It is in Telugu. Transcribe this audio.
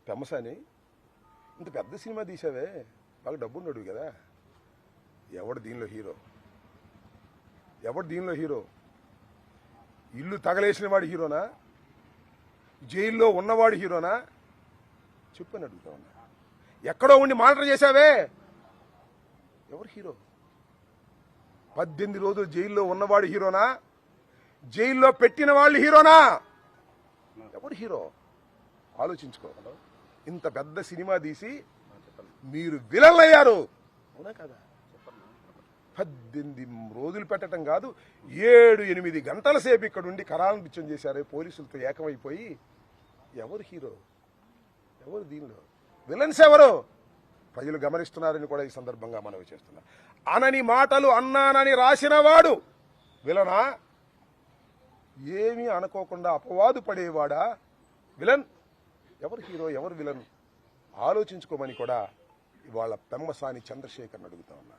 పెమ్మసాని ఇంత పెద్ద సినిమా తీసావే, బాగా డబ్బున్నాడు కదా, ఎవడు దీనిలో హీరో? ఎవడు దీనిలో హీరో? ఇల్లు తగలేసిన వాడు హీరోనా? జైల్లో ఉన్నవాడు హీరోనా? చెప్పని అడుగుతా ఉన్నా. ఎక్కడో ఉండి మానిటర్ చేశావే, ఎవరు హీరో? 18 రోజులు జైల్లో ఉన్నవాడు హీరోనా? జైల్లో పెట్టిన వాళ్ళు హీరోనా? ఎవరు హీరో? ఆలోచించుకో. ఇంత పెద్ద సినిమా తీసి మీరు విలన్లు అయ్యారు, అవునా కదా? 18 రోజులు పెట్టడం కాదు, 7-8 గంటల సేపు ఇక్కడ ఉండి కరాలను బిచ్చం చేశారు పోలీసులతో ఏకమైపోయి. ఎవరు హీరో? ఎవరు దీనిలో విలన్స్? ఎవరు? ప్రజలు గమనిస్తున్నారని కూడా ఈ సందర్భంగా మనవి చేస్తున్నా. అనని మాటలు అన్నానని రాసినవాడు విలనా? ఏమీ అనుకోకుండా అపవాదు పడేవాడా విలన్? ఎవరు హీరో, ఎవరు విలన్? ఆలోచించుకోమని కూడా ఇవాళ పెమ్మసాని చంద్రశేఖర్ని అడుగుతా ఉన్నా.